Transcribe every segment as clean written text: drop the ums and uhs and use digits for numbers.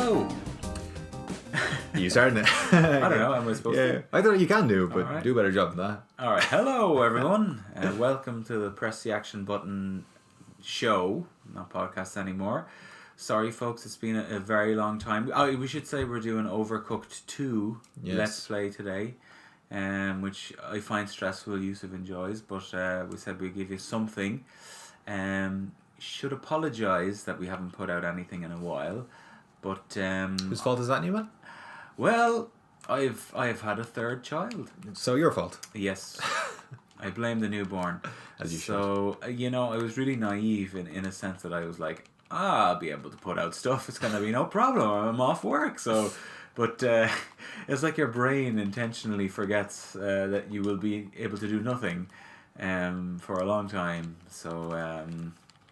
Hello. You starting it? I don't know. Am I supposed to? I thought you can do, but All right. do a better job than that. All right. Hello, everyone. Welcome to the Press the Action Button show. Not podcast anymore. Sorry, folks. It's been a very long time. We should say we're doing Overcooked 2 Let's Play today, which I find stressful. Yusuf enjoys, but we said we'd give you something. Should apologise that we haven't put out anything in a while, but Whose fault is that, Numan? Well, I've had a third child. So your fault. Yes, I blame the newborn. As you should. I was really naive in a sense that I was like, I'll be able to put out stuff. It's gonna be no problem. I'm off work, so. But it's like your brain intentionally forgets that you will be able to do nothing for a long time. So.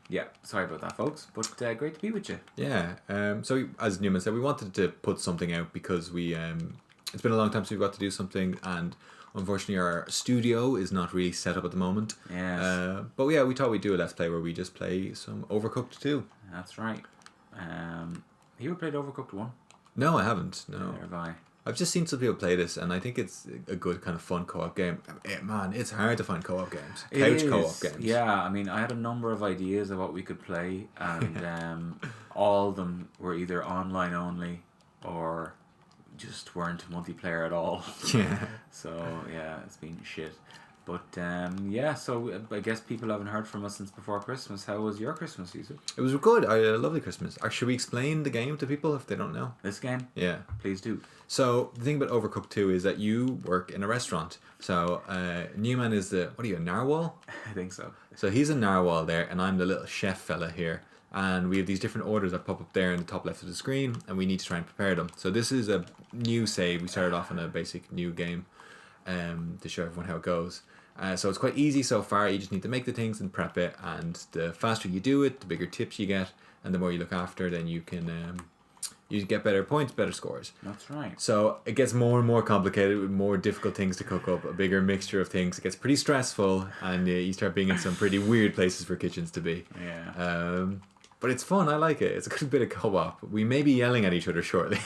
Yeah, sorry about that, folks, but great to be with you. Yeah, so as Numan said, we wanted to put something out because we it's been a long time since we've got to do something, and unfortunately our studio is not really set up at the moment. Yes. But yeah, we thought we'd do a Let's Play where we just play some Overcooked 2. That's right. You ever played Overcooked 1? No, I haven't, no. Neither have I. I've just seen some people play this, and I think it's a good kind of fun co-op game. Man, it's hard to find co-op games. Couch co-op games. Yeah, I mean, I had a number of ideas of what we could play, and all of them were either online only or just weren't multiplayer at all. Yeah. So, yeah, it's been shit. But, so I guess people haven't heard from us since before Christmas. How was your Christmas, Yusuf? It was good. I had a lovely Christmas. Should we explain the game to people if they don't know? This game? Yeah. Please do. So, the thing about Overcooked 2 is that you work in a restaurant. So, Numan is a narwhal? I think so. So, he's a narwhal there, and I'm the little chef fella here. And we have these different orders that pop up there in the top left of the screen, and we need to try and prepare them. So, this is a new save. We started off on a basic new game to show everyone how it goes. So it's quite easy so far. You just need to make the things and prep it, and the faster you do it, the bigger tips you get, and the more you look after, then you can you get better points, better scores. That's right. So it gets more and more complicated with more difficult things to cook up, a bigger mixture of things. It gets pretty stressful, and you start being in some pretty weird places for kitchens to be. Yeah. But it's fun. I like it. It's a good bit of co-op. We may be yelling at each other shortly.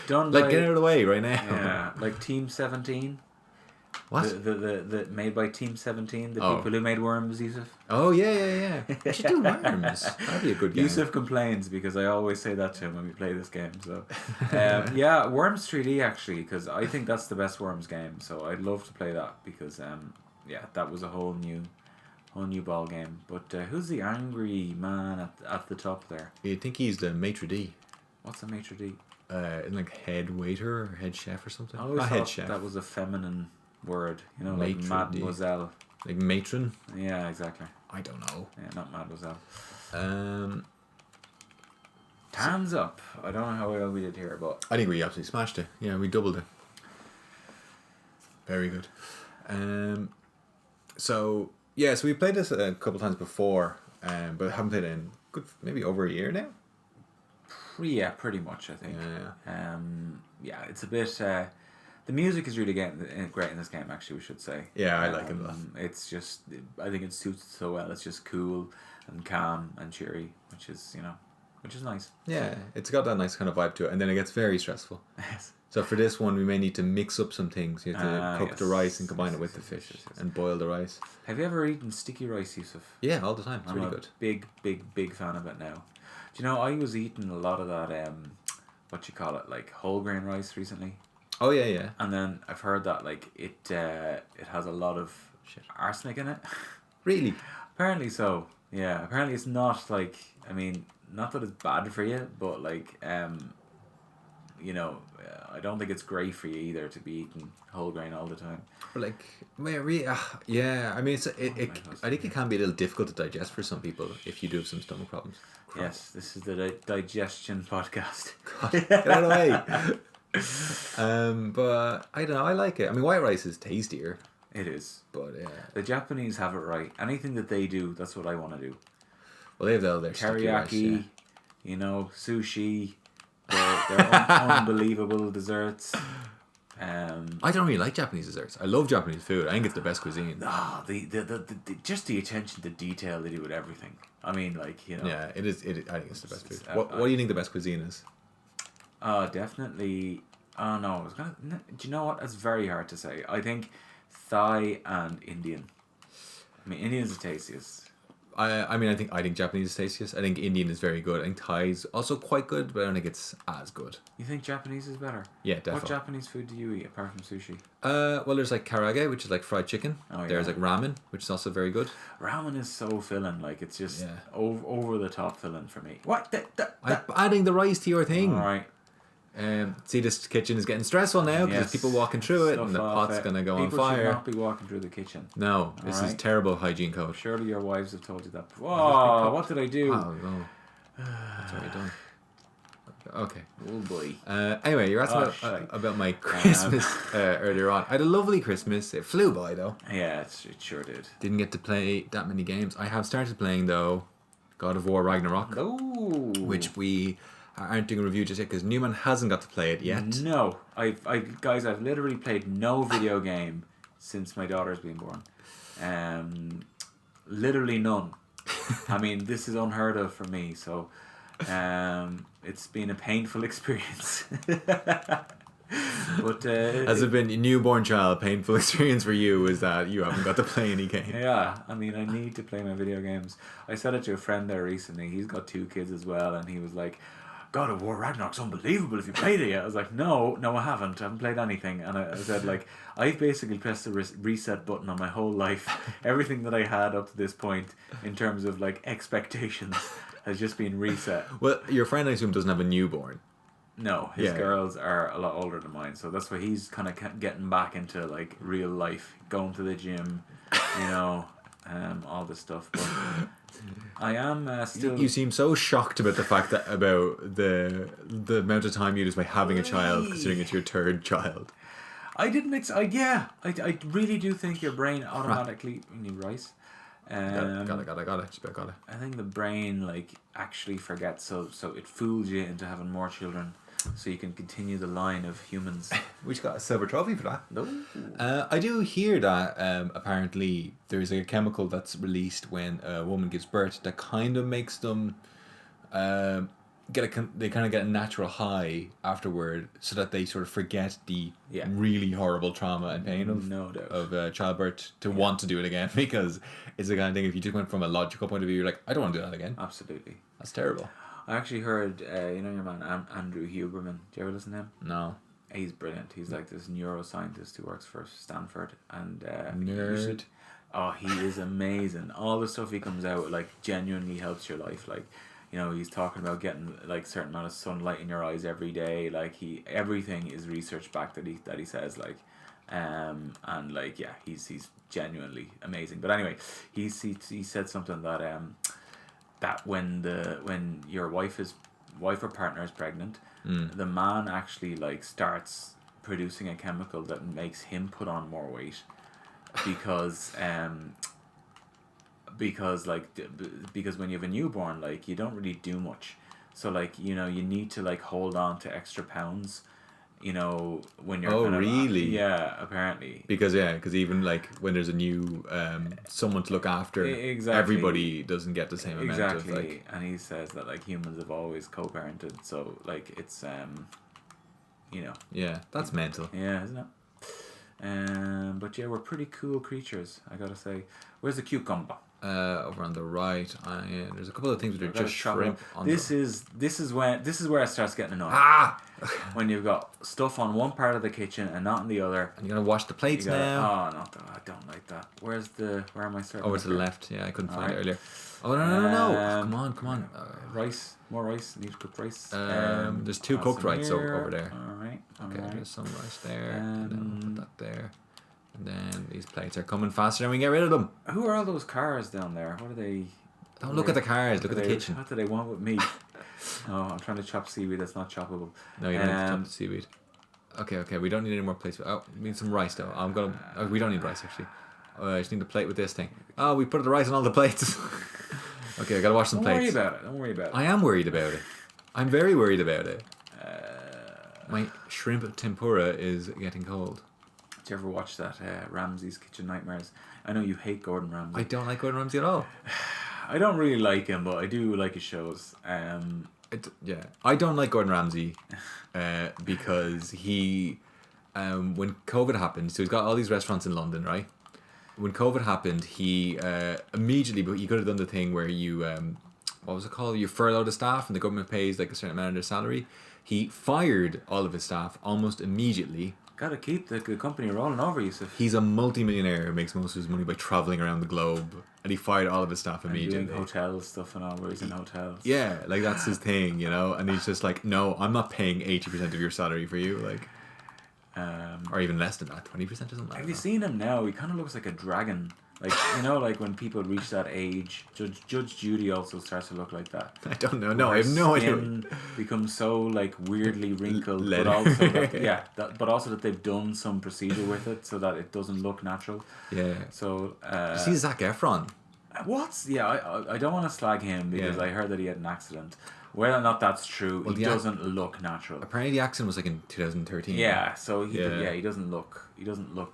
Done like, by, get out of the way right now. Yeah, like Team 17. What? The made by Team 17, the people who made Worms, Yusuf. Oh, yeah. We should do Worms. That'd be a good game. Yusuf complains because I always say that to him when we play this game. So, Worms 3D actually, because I think that's the best Worms game. So I'd love to play that because, that was a whole new ball game. But who's the angry man at the top there? You'd think he's the maitre d'. What's a maitre d'? Like head waiter or head chef or something. I always Not thought head chef. that was a feminine word, like Maitre d'. mademoiselle. Like matron? Yeah, exactly. I don't know. Yeah, not mademoiselle. Hands up. I don't know how well we did here, but I think we absolutely smashed it. Yeah, we doubled it. Very good. So we played this a couple times before, but haven't played it in maybe over a year now. Yeah, pretty much, I think. Yeah. It's a bit. The music is really great in this game, actually, we should say. Yeah, I like it a lot. It's just, I think it suits it so well. It's just cool and calm and cheery, which is nice. Yeah, it's got that nice kind of vibe to it, and then it gets very stressful. Yes. So for this one, we may need to mix up some things. You have to cook the rice and combine it with the fish and boil the rice. Have you ever eaten sticky rice, Yusuf? Yeah, all the time. It's really good. Big fan of it now. Do you know, I was eating a lot of that, like whole grain rice recently. Oh, yeah. And then I've heard that, like, it has a lot of arsenic in it. Really? Apparently so. Yeah, apparently it's not, like, I mean, not that it's bad for you, but, like, I don't think it's great for you either to be eating whole grain all the time. But like, yeah. I mean, I think it can be a little difficult to digest for some people if you do have some stomach problems. Yes, this is the digestion podcast. God, get out of the way. But I don't know. I like it. I mean, white rice is tastier. It is. But yeah, the Japanese have it right. Anything that they do, that's what I want to do. Well, they have all their teriyaki, sushi. They're unbelievable desserts. I don't really like Japanese desserts. I love Japanese food. I think it's the best cuisine. The just the attention to detail they do with everything. I mean, Yeah, it is. I think it's the best food. What do you think the best cuisine is? Oh, definitely. Oh no, I was gonna. Do you know what? It's very hard to say. I think Thai and Indian. I mean, Indian's the tastiest. I mean, I think Japanese is tastiest. I think Indian is very good. I think Thai is also quite good, but I don't think it's as good. You think Japanese is better? Yeah, definitely. What Japanese food do you eat apart from sushi? Well, there's like karage, which is like fried chicken. Oh, yeah. There's like ramen, which is also very good. Ramen is so filling. Like it's just Yeah. over the top filling for me. What? I'm adding the rice to your thing. All right. See, this kitchen is getting stressful now because there's people walking through it and the pot's going to go on People should fire. not be walking through the kitchen. No, this is terrible hygiene code. Surely your wives have told you that. Whoa, what did I do? Oh, no. That's already done. Okay. Oh, boy. Anyway, you're asking about my Christmas earlier on. I had a lovely Christmas. It flew by, though. Yeah, it sure did. Didn't get to play that many games. I have started playing, though, God of War Ragnarok. Oh. Which we aren't doing a review just yet because Numan hasn't got to play it yet. No. I've literally played no video game since my daughter's been born. Literally none. I mean, this is unheard of for me, so it's been a painful experience. But has it been a newborn child painful experience for you is that you haven't got to play any game? Yeah, I mean, I need to play my video games. I said it to a friend there recently. He's got 2 kids as well, and he was like, God of War Ragnarok's unbelievable. If you played it yet? I was like, no, I haven't. I haven't played anything. And I said, like, I've basically pressed the reset button on my whole life. Everything that I had up to this point in terms of like expectations has just been reset. Well, your friend, I assume, doesn't have a newborn. No, his girls are a lot older than mine, so that's why he's kind of getting back into like real life, going to the gym, all this stuff. But I am still. You seem so shocked about the fact that about the amount of time you lose by having a child, considering it's your 3rd child. I didn't. I really do think your brain automatically. You need rice. Got it. Just about got it. I think the brain like actually forgets, so it fools you into having more children, so you can continue the line of humans. We just got a silver trophy for that. No. I do hear that apparently there's a chemical that's released when a woman gives birth that kind of makes them they kind of get a natural high afterward, so that they sort of forget the really horrible trauma and pain of childbirth to want to do it again, because it's the kind of thing, if you just went from a logical point of view, you're like, I don't want to do that again. Absolutely. That's terrible. I actually heard your man Andrew Huberman. Do you ever listen to him? No. He's brilliant. He's like this neuroscientist who works for Stanford, and nerd. He is amazing. All the stuff he comes out with, like, genuinely helps your life. Like, he's talking about getting like certain amount of sunlight in your eyes every day. Like everything is research backed that he says, like, and like, yeah, he's genuinely amazing. But anyway, he said something that when your wife or partner is pregnant, the man actually like starts producing a chemical that makes him put on more weight, because when you have a newborn, like, you don't really do much, so like, you need to like hold on to extra pounds, when you're really? Yeah, apparently, because even like when there's a new someone to look after, exactly, everybody doesn't get the same amount of like. And he says that like humans have always co-parented, so like it's yeah, that's mental. Yeah, isn't it? But yeah, we're pretty cool creatures, I gotta say. Where's the cucumber? Over on the right, there's a couple of things that are just shrimp. This is where it starts getting annoying. When you've got stuff on one part of the kitchen and not on the other, and you're gonna wash the plates now. Oh no, I don't like that. Where am I starting? Over to the left. Yeah, I couldn't find it earlier. Oh no! Come on. Rice, more rice. Need to cook rice. There's 2 cooked rice over there. All right. There's some rice there, and then we'll put that there. And then these plates are coming faster than we get rid of them. Who are all those cars down there? What are they? Don't look at the cars. Look at the kitchen. What do they want with me? Oh, I'm trying to chop seaweed. That's not choppable. No, you don't need to chop the seaweed. Okay. We don't need any more plates. Oh, we need some rice though. We don't need rice actually. I just need a plate with this thing. Oh, we put the rice on all the plates. Okay, I gotta wash some plates. Don't worry about it. I am worried about it. I'm very worried about it. My shrimp tempura is getting cold. Did you ever watch that Ramsay's Kitchen Nightmares? I know you hate Gordon Ramsay. I don't like Gordon Ramsay at all. I don't really like him, but I do like his shows. Yeah, I don't like Gordon Ramsay because he, when COVID happened, so he's got all these restaurants in London, right? When COVID happened, he immediately, but you could have done the thing where you, what was it called? You furlough the staff and the government pays like a certain amount of their salary. He fired all of his staff almost immediately. Gotta keep the company rolling over, Yusuf. He's a multi-millionaire who makes most of his money by traveling around the globe, and he fired all of his staff immediately. And doing hotel stuff and all, where he's in hotels. Yeah, like that's his thing, you know. And he's just like, no, I'm not paying 80% of your salary for you, like, or even less than that, 20% or something. Have you seen him now? He kind of looks like a dragon. Like, you know, like when people reach that age, Judge Judy also starts to look like that. I don't know. No, I have no idea. Becomes so like weirdly wrinkled, Leather. but also that they've done some procedure with it so that it doesn't look natural. Yeah. So you see Zac Efron? I don't want to slag him because I heard that he had an accident. Whether or not that's true, he doesn't look natural. Apparently, the accident was like in 2013. Yeah, so he doesn't look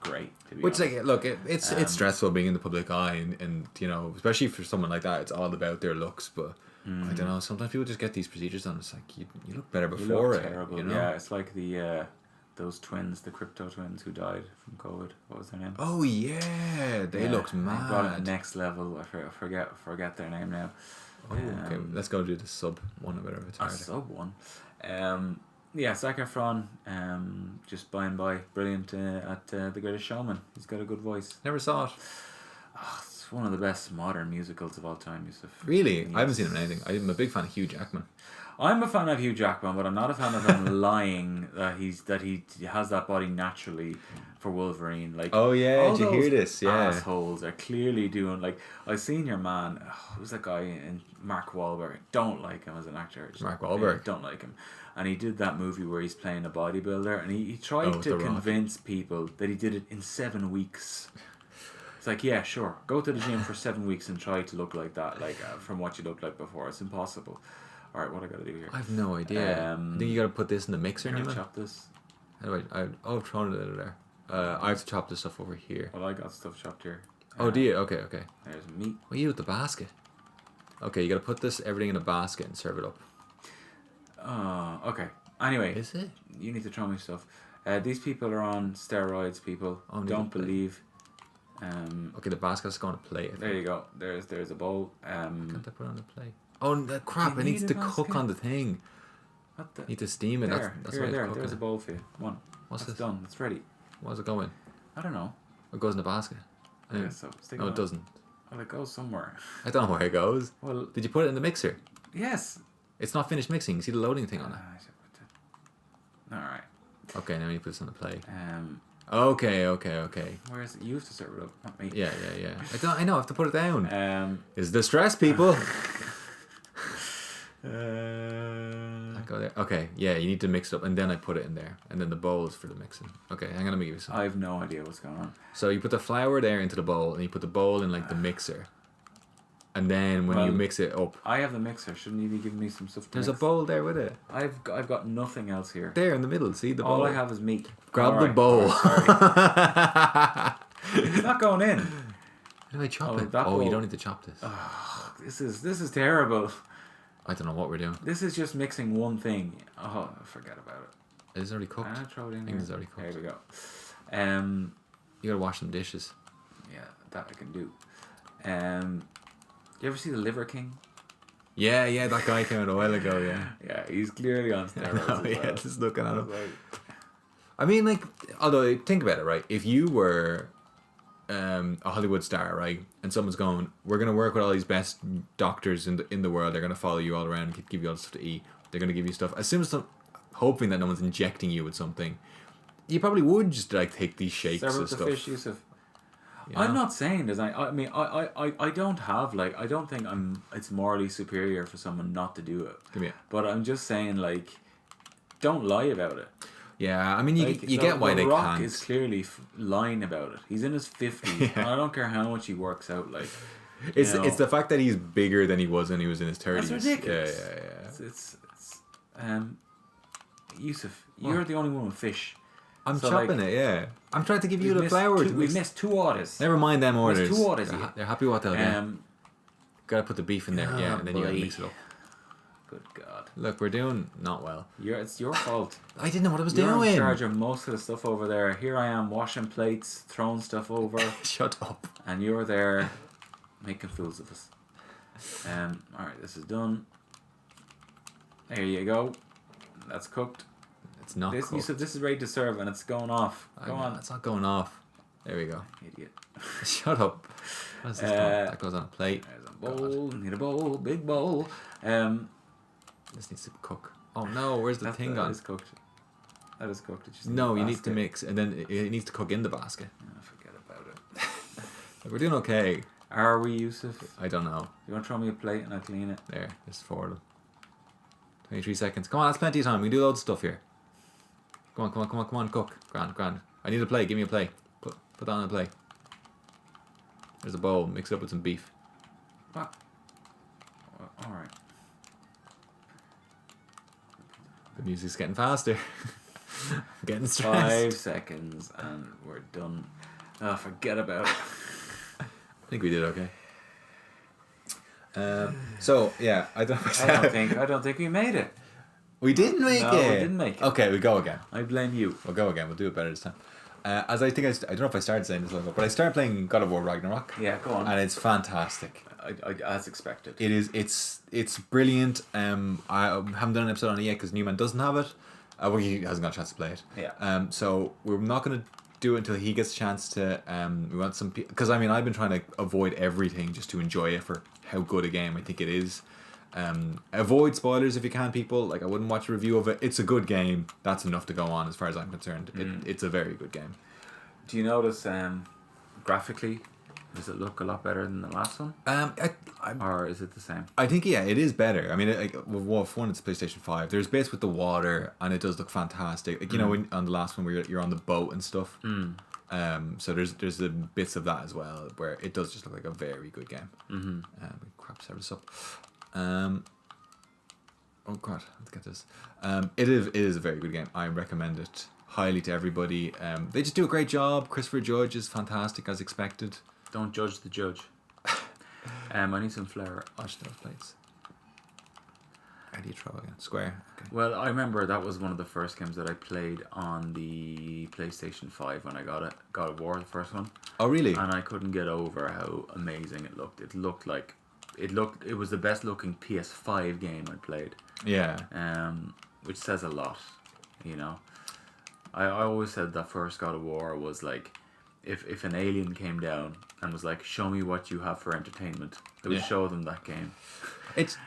great. To be Which honest. like, look, it's stressful being in the public eye, and you know, especially for someone like that, it's all about their looks. But I don't know. Sometimes people just get these procedures done. It's like you look better before it. Terrible. You know? Yeah, it's like those twins, the crypto twins who died from COVID. What was their name? Oh yeah, they looked mad. They brought it next level. I forget their name now. Oh, okay. Let's go do the sub one or whatever it's hard. Sub one. Zac Efron, just by and by, brilliant at The Greatest Showman. He's got a good voice. Never saw it. It's one of the best modern musicals of all time, Yusuf. Really? I haven't seen him in anything. I'm a big fan of Hugh Jackman. I'm a fan of Hugh Jackman, but I'm not a fan of him lying that he has that body naturally for Wolverine. Like, oh yeah, did you hear this? Yeah, assholes are clearly doing like I seen your man. Who's that guy in Mark Wahlberg? Don't like him as an actor. Mark Wahlberg. Don't like him. And he did that movie where he's playing a bodybuilder, and he tried to convince people that he did it in 7 weeks. It's like, yeah, sure, go to the gym for 7 weeks and try to look like that, like from what you looked like before. It's impossible. All right, what I gotta do here? I have no idea. I think you gotta put this in the mixer, Numan. Chop this. How do I've thrown it there. I have to chop this stuff over here. Well, I got stuff chopped here. Oh, do you? Okay. There's meat. What do you do with the basket? Okay, you gotta put everything in a basket and serve it up. Okay. Anyway, is it? You need to throw me stuff. These people are on steroids. People don't believe. Okay, the basket's going to plate. There you go. There's a bowl. Can't I put it on the plate? Oh crap! It needs to cook on the thing. What the? Need to steam it. That's why it's cooking. There's a bowl for you. One. What's this? Done. It's ready. Where's it going? I don't know. It goes in the basket. Yeah, so no, it doesn't. Well, it goes somewhere. I don't know where it goes. Well, did you put it in the mixer? Yes. It's not finished mixing. You see the loading thing on it. All right. Okay, now you put this on the plate. Okay. Where is it? You have to serve it up, not me. Yeah. I know. I have to put it down. Is the stress, people? Go there. Okay, yeah, you need to mix it up, and then I put it in there, and then the bowl is for the mixing. Okay, hang on, let me give you some. I have no idea what's going on. So you put the flour there into the bowl, and you put the bowl in like the mixer, and then when you mix it up, I have the mixer. Shouldn't you be giving me some stuff? There's a bowl there with it. I've got nothing else here. There in the middle, see the bowl. All I have is meat. Grab the bowl. It's not going in. How do I chop it? You don't need to chop this. Oh, this is terrible. I don't know what we're doing. This is just mixing one thing. Oh, forget about it. Is it already cooked? Throw it in I think it's already cooked. There we go. You gotta wash some dishes. Yeah, that I can do. You ever see The Liver King? Yeah, that guy came out a while ago, yeah. Yeah, he's clearly on steroids. Just looking at him. I mean, like, although, think about it, right? If you were a Hollywood star, right? And someone's going, we're going to work with all these best doctors in the world. They're going to follow you all around and give you all the stuff to eat. They're going to give you stuff. As soon as hoping that no one's injecting you with something, you probably would just, like, take these shakes and stuff. Fish, Yusuf. You know? I'm not saying there's I mean I don't have like I don't think it's morally superior for someone not to do it. But I'm just saying like don't lie about it. Yeah, I mean you get why they Rock can't. is clearly lying about it. He's in his 50s and I don't care how much he works out like it's the fact that he's bigger than he was when he was in his 30s. That's ridiculous. Yeah. It's Yusuf, you're the only one with fish. I'm chopping it, yeah. I'm trying to give you the flour. We missed 2 orders. Never mind them orders. 2 orders. They're happy what they'll do. Gotta put the beef in there, and then you gotta mix it up. Good God. Look, we're doing not well. It's your fault. I didn't know what I was You're doing. in charge of most of the stuff over there. Here I am washing plates, throwing stuff over. Shut up. And you're there making fools of us. Alright, this is done. There you go. That's cooked. It's not You cooked. said this is ready to serve and it's going off. Go on. It's not going off. There we go. Idiot. Shut up. What is this called? That goes on a plate. There's a bowl. Need a bowl. Big bowl. This needs to cook. Oh no, where's the thing gone? That is cooked. That is cooked. No, you need to mix, and then it needs to cook in the basket. Oh, forget about it. Like, we're doing okay. Are we, Yusuf? I don't know. You want to throw me a plate and I'll clean it? There, there's 4 of them. 23 seconds. Come on, that's plenty of time. We can do loads of stuff here. Come on, cook. Grand. I need a plate. Give me a plate. Put that on a plate. There's a bowl. Mix it up with some beef. What? Alright. The music's getting faster. I'm getting 5 stressed. seconds and we're done. Oh, forget about it. I think we did okay. So yeah, I don't think we made it. We didn't make it. No, we didn't make it. Okay, we go again. I blame you. We'll go again. We'll do it better this time. As I think I don't know if I started saying this long ago, but I started playing God of War Ragnarok. Yeah, go on. And it's fantastic. I as expected. It is. It's brilliant. I haven't done an episode on it yet because Numan doesn't have it. Well, he hasn't got a chance to play it. Yeah. So we're not going to do it until he gets a chance to. We want some because I mean I've been trying to avoid everything just to enjoy it for how good a game I think it is. Avoid spoilers if you can, people. Like I wouldn't watch a review of it. It's a good game. That's enough to go on as far as I'm concerned. It's a very good game. Do you notice graphically, does it look a lot better than the last one? Or is it the same? I think it is better. I mean, with one it's PlayStation 5. There's bits with the water, and it does look fantastic. Like you know, on the last one where you're on the boat and stuff. So there's the bits of that as well where it does just look like a very good game. Crap, set this up. Oh god, let's get this. It is a very good game. I recommend it highly to everybody. They just do a great job. Christopher Judge is fantastic as expected. Don't judge the judge. I need some flour. Watch those plates. How do you throw again? Square. Okay. Well, I remember that was one of the first games that I played on the PlayStation 5 when I got it. God of War, the first one. Oh really? And I couldn't get over how amazing it looked. It was the best looking PS5 game I played. Yeah. Which says a lot, you know. I always said that first God of War was like, if an alien came down and was like, show me what you have for entertainment, they would show them that game. It's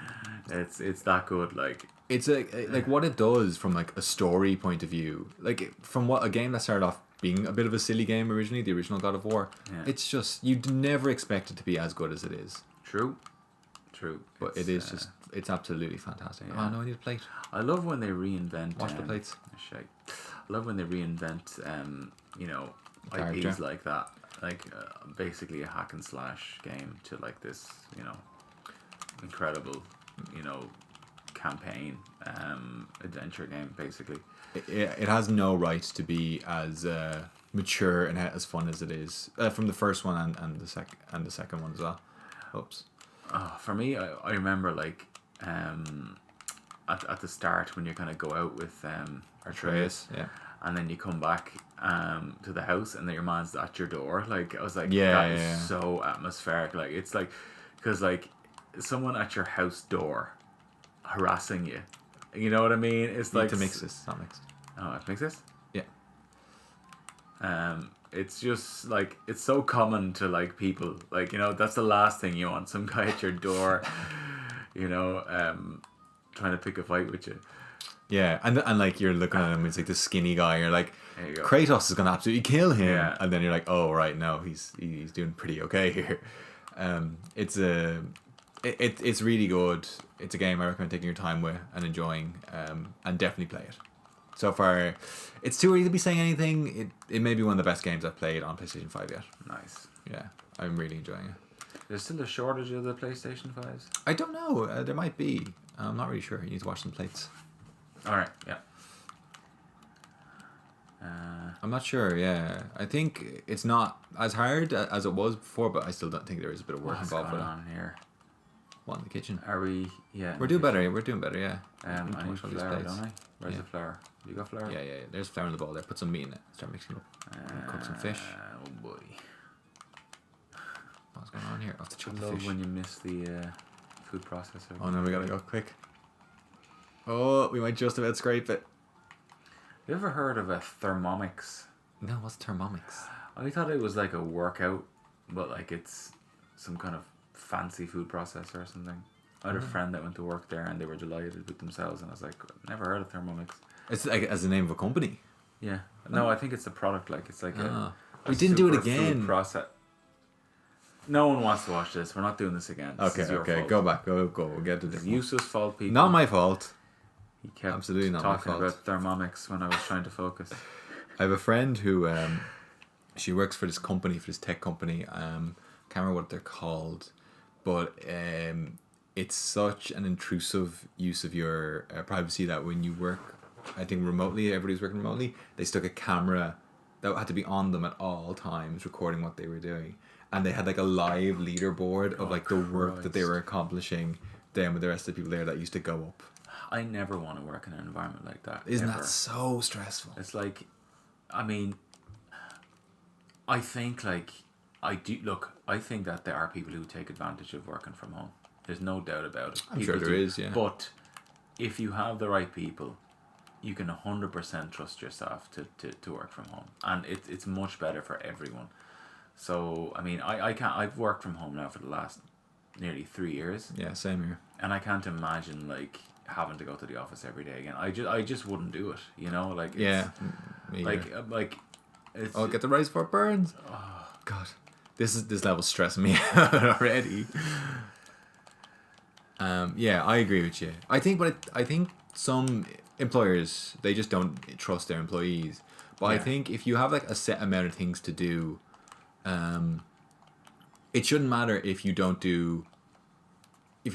that good. Like it's like what it does from like a story point of view. Like from what a game that started off being a bit of a silly game originally, the original God of War. Yeah. It's just you'd never expect it to be as good as it is. True. But it is just it's absolutely fantastic. Yeah. Oh no, I need a plate. I love when they reinvent. Wash the plates. I love when they reinvent. You know, IPs like that. Like basically a hack and slash game to like this. You know, incredible. You know, campaign adventure game basically. It has no right to be as mature and as fun as it is from the first one and the second one as well. Oops. For me, I remember like at the start when you kind of go out with Atreus, and then you come back to the house and then your man's at your door. Like I was like, that is so atmospheric. Like it's like because like someone at your house door harassing you. You know what I mean? It's like to mix this. It's not mixed. Oh, I have to mix this? Yeah. It's just like it's so common to like people like you know that's the last thing you want, some guy at your door you know trying to pick a fight with you. Yeah, and like you're looking at him, it's like the skinny guy, you're like Kratos is gonna absolutely kill him, and then you're like, oh right, no, he's doing pretty okay here. It's really good. It's a game I recommend taking your time with and enjoying, and definitely play it. So far, it's too early to be saying anything. It may be one of the best games I've played on PlayStation 5 yet. Nice. Yeah, I'm really enjoying it. There's still a shortage of the PlayStation 5s? I don't know. There might be. I'm not really sure. You need to watch some plates. Alright, yeah. I'm not sure, yeah. I think it's not as hard as it was before, but I still don't think there is a bit of work involved with it. What's going on here? What, in the kitchen? Are we? Yeah. We're doing better. We're doing better. Yeah. I need Wash all these flour, plates. don't I? Where's Yeah. the flour? You got flour? Yeah. There's flour in the bowl there. Put some meat in it. Start mixing it up. Cook some fish. Oh boy. What's going on here? I have to chop I the love fish. when you miss the food processor. Oh no, we gotta go quick. Oh, we might just about scrape it. You ever heard of a Thermomix? No, what's Thermomix? I thought it was like a workout, but like it's some kind of fancy food processor or something. I had a friend that went to work there and they were delighted with themselves, and I was like, never heard of Thermomix. It's like as the name of a company. Yeah. No, I think it's the product. Like it's like We didn't do it super food again. No one wants to watch this. We're not doing this again. This is your fault. Go back. Go. We'll get to It's this. Yusuf's fault, people. Not my fault. He kept Absolutely not my talking fault. about Thermomix when I was trying to focus. I have a friend who she works for this company, for this tech company. Can't remember what they're called, but it's such an intrusive use of your privacy that when you work, I think remotely, everybody's working remotely, they stuck a camera that had to be on them at all times recording what they were doing, and they had like a live leaderboard of like the work that they were accomplishing, them with the rest of the people there that used to go up. I never want to work in an environment like that. Isn't ever. that so stressful? It's like, I mean, I think like I think that there are people who take advantage of working from home. There's no doubt about it. I'm sure there is, yeah. But if you have the right people, you can 100% trust yourself to work from home, and it's much better for everyone. So I mean, I've worked from home now for the last nearly 3 years. Yeah, same here. And I can't imagine like having to go to the office every day again. I just wouldn't do it. You know, like it's, Yeah, me like either. like it's Oh, get the rice for it burns. Oh God, this level's stressing me out already. Yeah, I agree with you. I think some employers, they just don't trust their employees. But I Yeah. think if you have like a set amount of things to do, it shouldn't matter if you're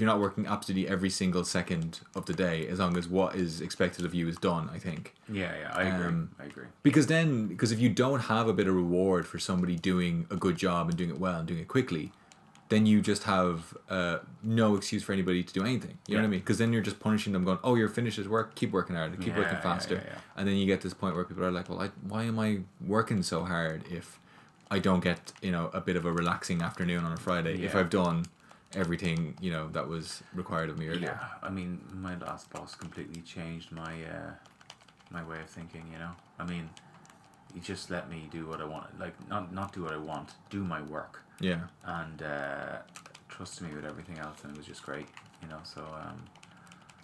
not working absolutely every single second of the day, as long as what is expected of you is done, I think. yeah, I agree. Because if you don't have a bit of reward for somebody doing a good job and doing it well and doing it quickly, then you just have no excuse for anybody to do anything. You know what I mean? Because then you're just punishing them, going, "Oh, you're finished his work. Keep working harder. Keep working faster." Yeah. And then you get to this point where people are like, "Well, why am I working so hard if I don't get a bit of a relaxing afternoon on a Friday if I've done everything that was required of me earlier?" Yeah, I mean, my last boss completely changed my my way of thinking. I mean, he just let me do what I want, like not do what I want, do my work. Yeah. And trusted me with everything else, and it was just great. So.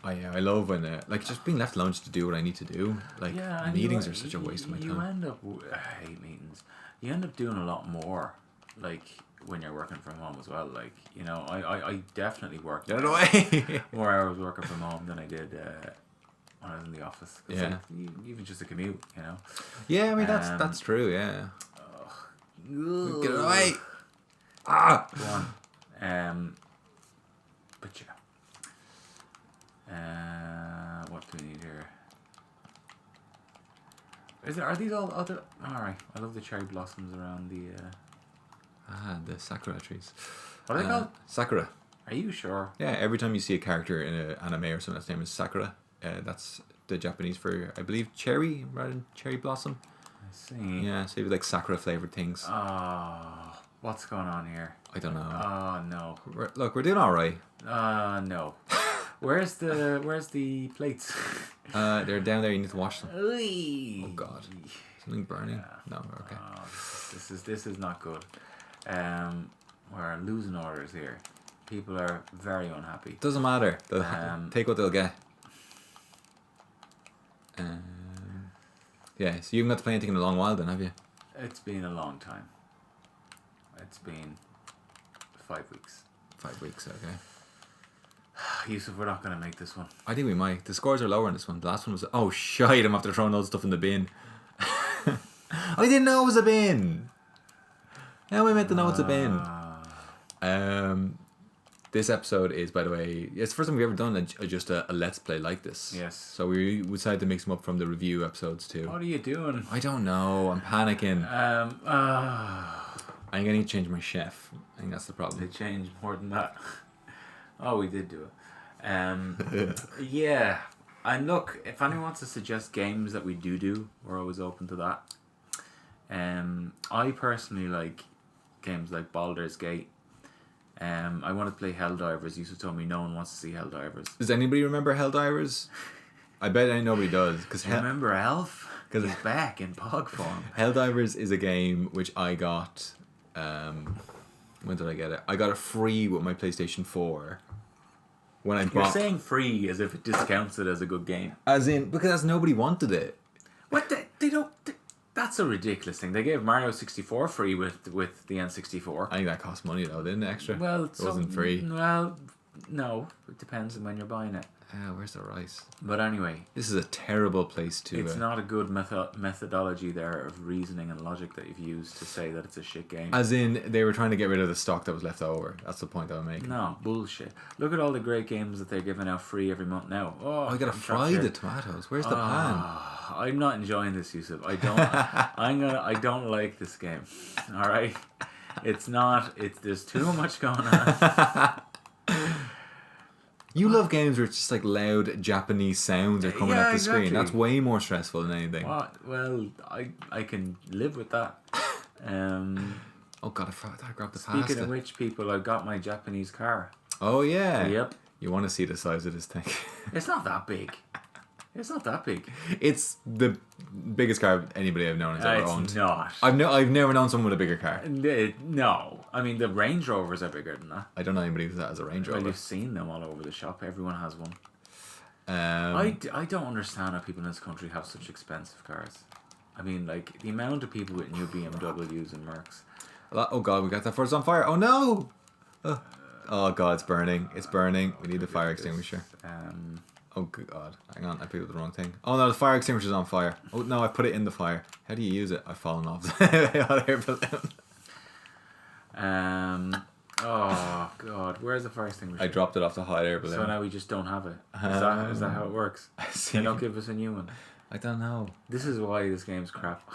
I love when like just being left alone just to do what I need to do. Like meetings are such a waste of my time. You end up I hate meetings. You end up doing a lot more, like when you're working from home as well. Like I definitely worked Get it away. more hours working from home than I did when I was in the office. Yeah. Like, even just a commute. Yeah, I mean that's true. Yeah. Get it Ugh. away. Go on. But yeah. What do we need here? Are these all other? Alright. I love the cherry blossoms around the. The sakura trees. What are they called? Sakura. Are you sure? Yeah, every time you see a character in an anime or something that's name is Sakura, that's the Japanese for, I believe, cherry rather than cherry blossom. I see. Yeah, so it'd be like sakura flavored things. Oh, what's going on here? I don't know. Oh no. We're doing all right. No. Where's the plates? They're down there. You need to wash them. Oy. Oh God, something burning. No, we're okay. Oh, this is not good. We're losing orders here. People are very unhappy. Doesn't matter. They'll take what they'll get. Yeah, so you haven't got to play anything in a long while then, have you? It's been a long time. It's been 5 weeks. 5 weeks, okay. Yusuf, we're not going to make this one. I think we might. The scores are lower on this one. The last one was... Oh, shite, I'm after throwing all the stuff in the bin. I didn't know it was a bin. How am I meant to know it's a bin? This episode is, by the way... It's the first time we've ever done just a Let's Play like this. Yes. So we decided to mix them up from the review episodes too. What are you doing? I don't know. I'm panicking. I'm going to change my chef. I think that's the problem. They changed more than that. Oh, we did do it. Yeah. And look, if anyone wants to suggest games that we do, we're always open to that. I personally like games like Baldur's Gate. I want to play Helldivers. You used to tell me no one wants to see Helldivers. Does anybody remember Helldivers? I bet nobody does. Remember Elf? Because he's back in Pog form. Helldivers is a game which I got. When did I get it? I got it free with my PlayStation 4. When I You're bought. saying free as if it discounts it as a good game. As in, because nobody wanted it. What? They don't. That's a ridiculous thing. They gave Mario 64 free with the N64. I think that cost money though, didn't it? Extra. Well, it wasn't free. Well, no. It depends on when you're buying it. Where's the rice? But anyway, this is a terrible place to. It's not a good methodology there of reasoning and logic that you've used to say that it's a shit game. As in, they were trying to get rid of the stock that was left over. That's the point I was making. No, bullshit. Look at all the great games that they're giving out free every month now. Oh, I gotta fry the tomatoes. Where's the pan? I'm not enjoying this, Yusuf. I don't like this game. All right, it's not. There's too much going on. You love games where it's just like loud Japanese sounds are coming at the screen. That's way more stressful than anything. Well, I can live with that. Oh god, I grabbed the pasta. Speaking of which, people, I got my Japanese car. Oh yeah. Yep. You want to see the size of this thing? It's not that big. It's not that big. It's the biggest car anybody I've known has ever owned. It's not. I've never known someone with a bigger car. No. I mean, the Range Rovers are bigger than that. I don't know anybody that has a Range Rover. Well, you've seen them all over the shop. Everyone has one. I don't understand how people in this country have such expensive cars. I mean, like, the amount of people with new BMWs and Mercs. Oh god, we got that first on fire. Oh no! Oh god, it's burning. It's burning. We need the fire extinguisher. Oh god, hang on, I picked up the wrong thing. Oh no, the fire extinguisher's on fire. Oh no, I put it in the fire. How do you use it? I've fallen off the hot air balloon. Oh god, where's the fire extinguisher? I dropped it off the hot air balloon. So now we just don't have it. Is that how it works? They don't give us a new one. I don't know. This is why this game's crap.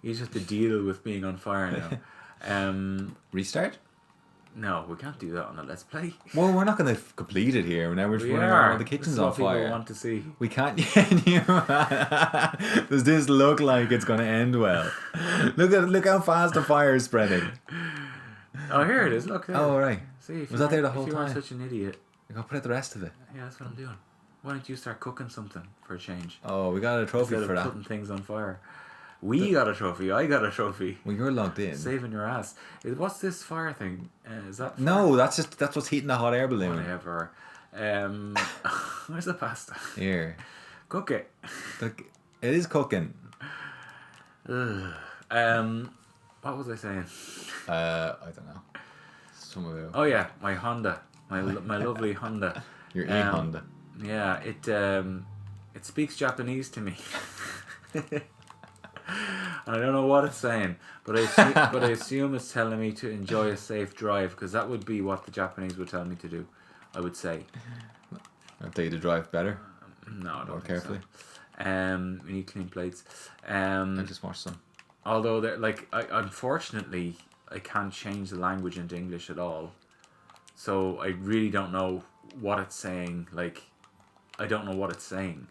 You just have to deal with being on fire now. Restart? No, we can't do that on a Let's Play. Well, we're not going to complete it here. Now we're just running around. The kitchen's on fire. People want to see. We can't. Does this look like it's going to end well? Look how fast the fire is spreading. Oh, here it is. Look there. Oh, right. See, was that there the whole time? If you time? weren't such an idiot. I got to put out the rest of it. Yeah, that's what I'm doing. Why don't you start cooking something for a change? Oh, we got a trophy Instead for of that. putting things on fire. We got a trophy. I got a trophy. Well, you're logged in. Saving your ass. What's this fire thing? Is that fire? No, that's what's heating the hot air balloon. Whatever. Where's the pasta? Here. Cook it. Look, it is cooking. What was I saying? I don't know. Some of it. Oh yeah, my Honda. My lovely Honda. Your e-Honda. Yeah, it speaks Japanese to me. I don't know what it's saying, but I assume it's telling me to enjoy a safe drive, because that would be what the Japanese would tell me to do. I would say. I'll tell you to drive better. No, I don't More think carefully. So. We need clean plates. I just watched some. Although they're unfortunately I can't change the language into English at all, so I really don't know what it's saying. Like, I don't know what it's saying.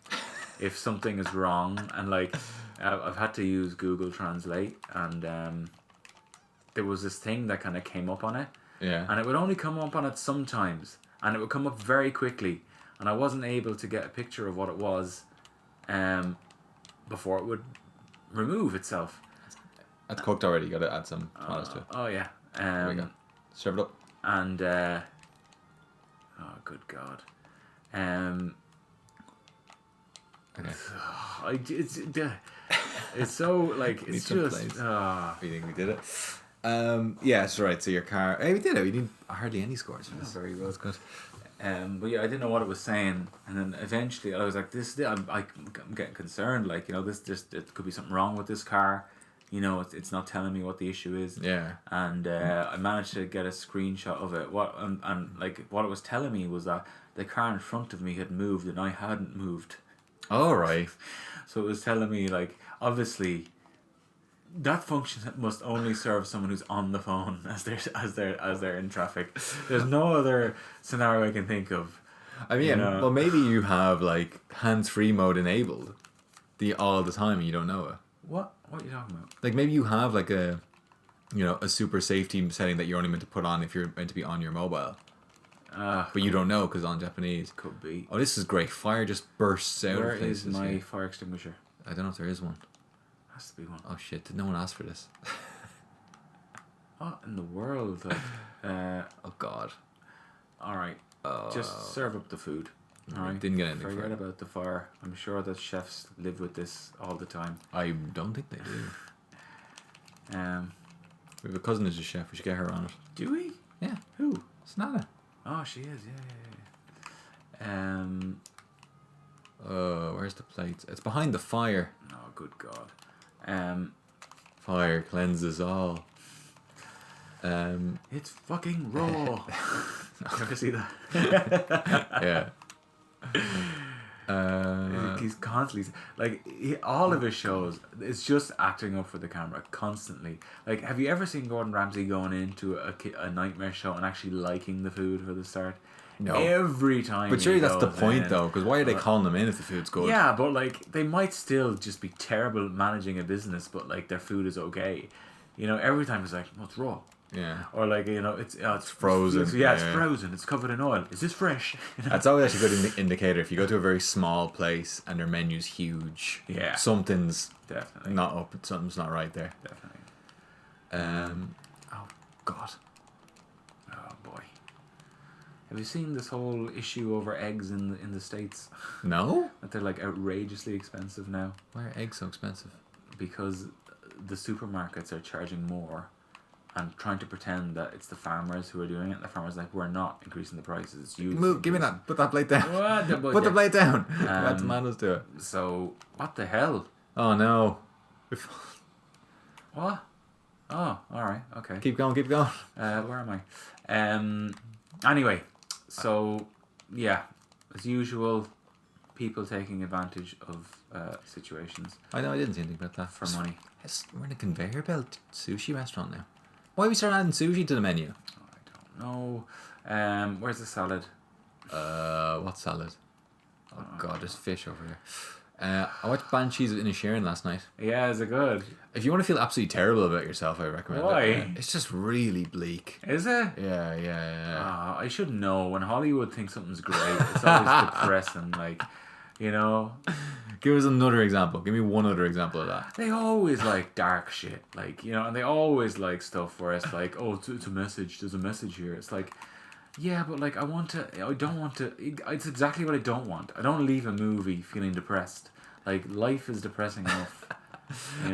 If something is wrong, and I've had to use Google Translate, and there was this thing that kind of came up on it. Yeah. And it would only come up on it sometimes, and it would come up very quickly, and I wasn't able to get a picture of what it was, before it would remove itself. That's cooked already. You got to add some tomatoes to it. Oh yeah. There we go. Serve it up. And oh good God. Okay. It's so like it's just. You think we did it? Yes, right. So your car. Hey, we did it. We didn't hardly any scores for this. Very good. That's good. But yeah, I didn't know what it was saying, and then eventually I was like, I'm getting concerned. Like, it could be something wrong with this car. It's not telling me what the issue is. Yeah. And I managed to get a screenshot of it. What it was telling me was that the car in front of me had moved and I hadn't moved. All right. So it was telling me, like, obviously that function must only serve someone who's on the phone as they're in traffic. There's no other scenario I can think of. I mean, well, maybe you have like hands-free mode enabled all the time and you don't know it. What are you talking about? Like maybe you have like a super safety setting that you're only meant to put on if you're meant to be on your mobile. But you don't know because on Japanese. Could be. Oh, this is great. Fire just bursts out Where of places. is my fire extinguisher? I don't know if there is one. Has to be one. Oh shit, did no one ask for this? What in the world? Like, oh god. Alright. Just serve up the food. Alright. Didn't get anything. Forget about the fire. I'm sure that chefs live with this all the time. I don't think they do. We have a cousin who's a chef. We should get her on it. Do we? Yeah. Who? Snana. Oh, she is. Yeah. Where's the plates? It's behind the fire. Oh, good God. Fire cleanses all. It's fucking raw. You ever see that? Yeah. He's constantly all of his shows. It's just acting up for the camera constantly. Like, have you ever seen Gordon Ramsay going into a nightmare show and actually liking the food for the start? No. Every time. But surely that's the point, though, because why are they calling them in if the food's good? Yeah, but like they might still just be terrible managing a business, but like their food is okay. Every time it's like, well, it's raw. Yeah. Or like, it's frozen. It's frozen. It's covered in oil. Is this fresh? That's always actually a good indicator. If you go to a very small place and their menu's huge, yeah, something's definitely not up. Something's not right there. Definitely. Oh God. Oh boy. Have you seen this whole issue over eggs in the States? No. That they're like outrageously expensive now. Why are eggs so expensive? Because the supermarkets are charging more and trying to pretend that it's the farmers who are doing it. And the farmers are like, we're not increasing the prices. It's you. Move, give me that. Put that plate down. Put the yeah. plate down. Let tomatoes do it. So, what the hell? Oh no. What? Oh, alright, okay. Keep going. Where am I? Anyway, so, yeah, as usual, people taking advantage of situations. I know, I didn't see anything about that. For money. We're in a conveyor belt sushi restaurant now. Why are we starting adding sushi to the menu? I don't know. Where's the salad? What salad? Oh god, there's fish over there. I watched Banshees of Inisherin last night. Yeah, is it good? If you want to feel absolutely terrible about yourself, I recommend Why? it. It's just really bleak. Is it? Yeah. I should know. When Hollywood thinks something's great, it's always depressing. Like, Give us another example. Give me one other example of that. They always like dark shit. Like, and they always like stuff where it's like, oh, it's a message. There's a message here. It's like, yeah, but like I don't want to. It's exactly what I don't want. I don't leave a movie feeling depressed. Like, life is depressing enough.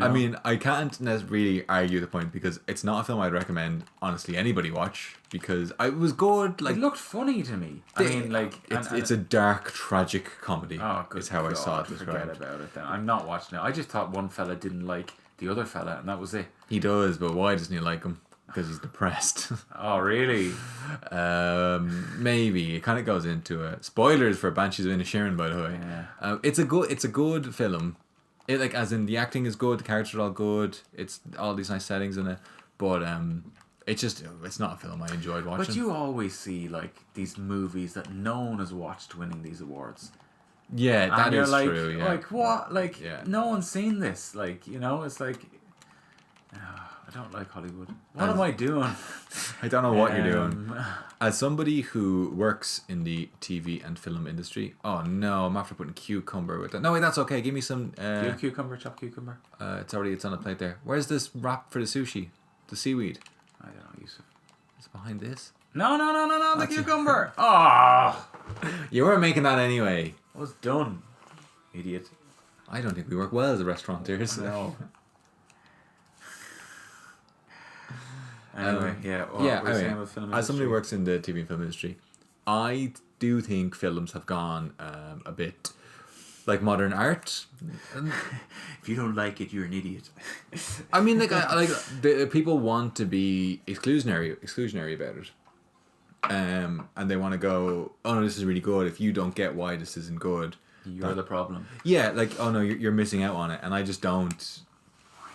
I mean, I can't really argue the point because it's not a film I'd recommend, honestly, anybody watch because it was good. Like, it looked funny to me. I mean, like, it's a dark, tragic comedy. Oh, good. Is how I saw it Forget described. about it then. I'm not watching it. I just thought one fella didn't like the other fella, and that was it. He does, but why doesn't he like him? Because he's depressed. Oh, really? Maybe it kind of goes into it. Spoilers for Banshees of Inisherin, by the way. Yeah. It's a good film. It, like, as in the acting is good, the characters are all good. It's all these nice settings in it, but it's not a film I enjoyed watching. But you always see like these movies that no one has watched winning these awards. Yeah, that is like, true. Yeah. Like what? Like, yeah. No one's seen this. Like, it's like. I don't like Hollywood. What am I doing? I don't know what you're doing. As somebody who works in the TV and film industry, oh no, I'm after putting cucumber with that. No, wait, that's okay. Give me some. Do you have cucumber, chopped cucumber? It's on the plate there. Where's this wrap for the sushi? The seaweed? I don't know, Yusuf. It's behind this. No, the cucumber. Oh, you weren't making that anyway. I was done, idiot. I don't think we work well as a restaurateurs. No. Anyway, as somebody who works in the TV and film industry, I do think films have gone a bit like modern art. If you don't like it, you're an idiot. I mean, the people want to be exclusionary about it, and they want to go, oh no, this is really good. If you don't get why this isn't good, you're the problem. Yeah, like, oh no, you're missing out on it, and I just don't.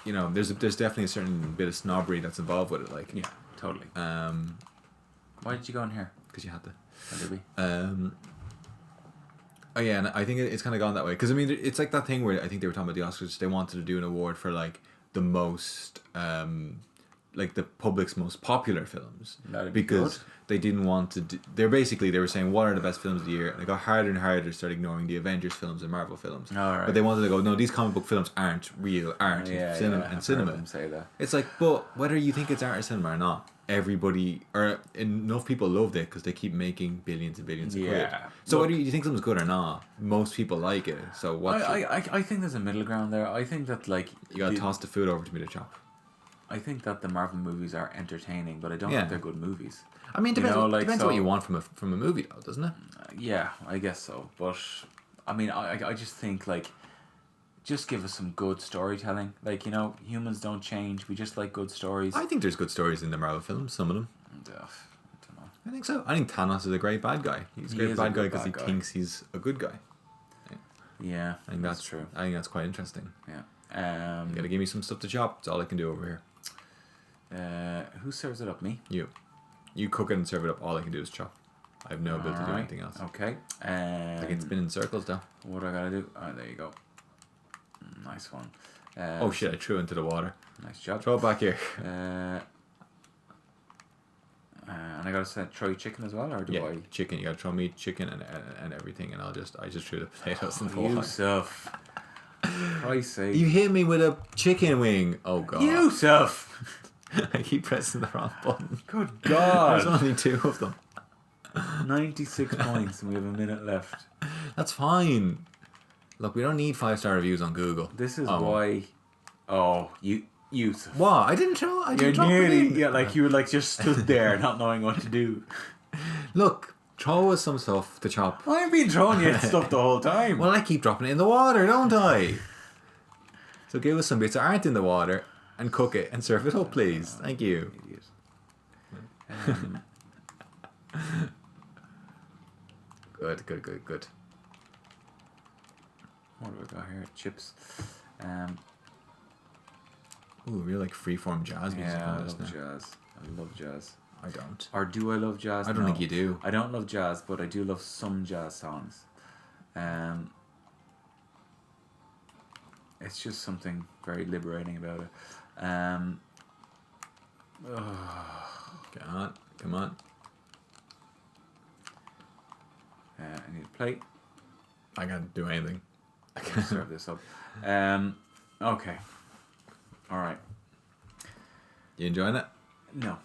you know, there's definitely a certain bit of snobbery that's involved with it. Like, Yeah, totally. Why did you go in here? because you had to. Why did we? Oh yeah, and I think it's kind of gone that way. Because I mean, it's like that thing where I think they were talking about the Oscars. They wanted to do an award for like the most, like the public's most popular films, That'd be because good. they didn't want to. They were saying what are the best films of the year, and it got harder and harder to start ignoring the Avengers films and Marvel films. All right. But they wanted to go, no, these comic book films aren't real art Yeah, in cinema yeah, and I've cinema. heard them say that. It's like, but whether you think it's art or cinema or not, everybody or enough people loved it because they keep making billions and billions of quid. Yeah. So Look, whether you think something's good or not, most people like it. So what I think there's a middle ground there. I think that like you gotta toss the food over to me to chop. I think that the Marvel movies are entertaining, but I don't Yeah. think they're good movies. I mean, You depends, know, like, depends so- what you want from a movie, though, doesn't it? Yeah, I guess so. But I mean, I just think like, just give us some good storytelling. Like, you know, humans don't change. We just like good stories. I think there's good stories in the Marvel films. Some of them. And, I don't know. I think so. I think Thanos is a great bad guy. He's a He great is a bad guy good because he bad guy. thinks he's a good guy. Yeah, I think that's true. I think that's quite interesting. Yeah. You gotta give me some stuff to chop. That's all I can do over here. Who serves it up? Me. You cook it and serve it up. All I can do is chop. I have no ability to do Alright, anything else. Okay. Like it's been in circles though. What do I gotta do? Oh, there you go. Nice one. Oh shit! I threw it into the water. Nice job. Throw it back here. And I gotta throw you chicken as well, or do I? Chicken. You gotta throw me chicken and everything, and I just threw the potatoes in the water. Yusuf. Christ's sake. You hit me with a chicken wing. Oh god. Yusuf. I keep pressing the wrong button. Good There's God. only 2 of them. 96 points, and we have a minute left. That's fine. Look, we don't need 5-star reviews on Google. This is why. Oh, Yusuf. What? I didn't throw. I You're didn't drop it nearly, in. yeah, like you were like just stood there, not knowing what to do. Look, throw us some stuff to chop. I've been throwing you stuff the whole time. Well, I keep dropping it in the water, don't I? So give us some bits that aren't in the water and cook it and serve it up, please. Thank you. Idiot. Good. What do we got here? Chips. Ooh, real like freeform jazz music Yeah, I on this love now. jazz. I love jazz. I don't. Or do I love jazz? I don't No. think you do. I don't love jazz, but I do love some jazz songs. It's just something very liberating about it. Come on. I need a plate. I can't do anything. I Let's can't. serve this up. Okay. All right. You enjoying it? No.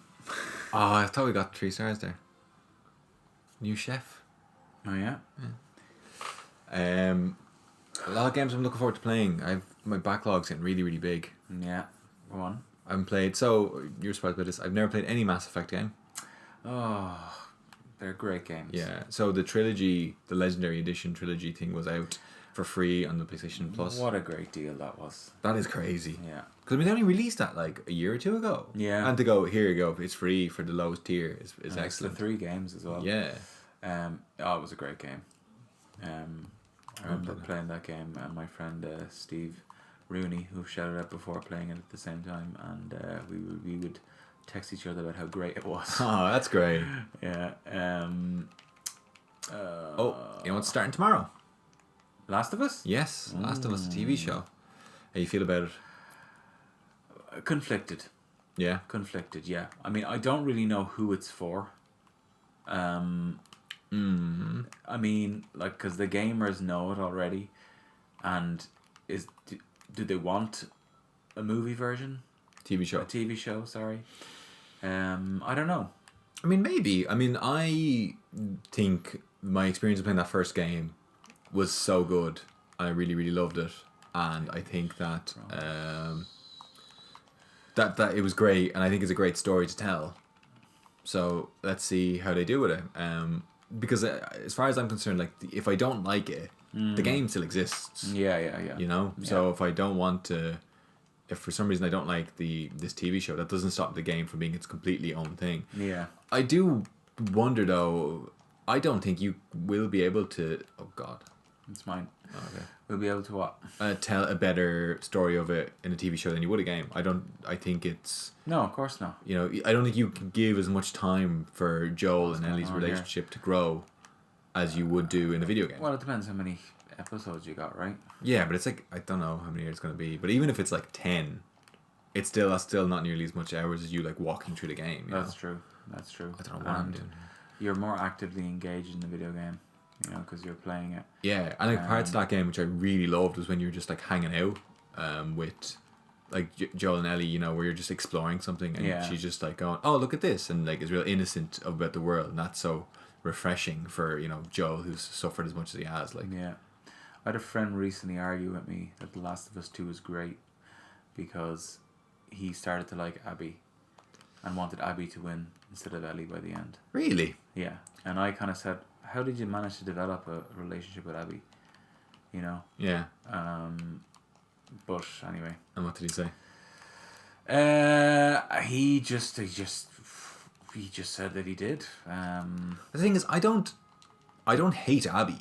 Oh, I thought we got 3 stars there. New chef. Oh yeah. A lot of games I'm looking forward to playing. My backlog's getting really, really big. Yeah. Go on. I haven't played. So you're surprised by this. I've never played any Mass Effect game. Oh, they're great games. Yeah. So the trilogy, the Legendary Edition trilogy thing, was out for free on the PlayStation Plus. What a great deal that was. That is crazy. Yeah. Because we only released that like a year or 2 ago. Yeah. And to go, here you go, it's free for the lowest tier is And it's the excellent. 3 games as well. Yeah. Oh, it was a great game. I remember playing that game, and my friend Steve Rooney, who shouted out before, playing it at the same time, and we would text each other about how great it was. Oh, that's great. Yeah. Oh, you know what's starting tomorrow? Last of Us? Yes, Last of Us, a TV show. How you feel about it? Conflicted. Yeah. Yeah. I mean, I don't really know who it's for. I mean, like, because the gamers know it already, and do they want a movie version? TV show. A TV show, sorry. I don't know. I mean, maybe. I mean, I think my experience of playing that first game was so good. I really, really loved it, and I think that that it was great, and I think it's a great story to tell. So let's see how they do with it. Because as far as I'm concerned, like if I don't like it, the game still exists. Yeah. You know. Yeah. So if I don't want to, if for some reason I don't like this TV show, that doesn't stop the game from being its completely own thing. Yeah. I do wonder though. I don't think you will be able to. Oh God. It's mine. Okay. We'll be able to what? Tell a better story of it in a TV show than you would a game. I think it's... No, of course not. You know, I don't think you can give as much time for Joel and Ellie's relationship to grow as you would do in a video game. Well, it depends how many episodes you got, right? Yeah, but it's like, I don't know how many it's going to be. But even if it's like 10, that's still not nearly as much hours as you like walking through the game. That's true. That's true. I don't know what I'm doing. You're more actively engaged in the video game, you know, because you're playing it. Yeah, and like parts of that game which I really loved was when you're just like hanging out with like Joel and Ellie, you know, where you're just exploring something and she's just like going, oh, look at this, and like is real innocent about the world, and that's so refreshing for, you know, Joel who's suffered as much as he has. Like, yeah, I had a friend recently argue with me that The Last of Us 2 is great because he started to like Abby and wanted Abby to win instead of Ellie by the end. Really? Yeah, and I kind of said, how did you manage to develop a relationship with Abby? You know? Yeah. But anyway. And what did he say? He just said that he did. The thing is, I don't hate Abby.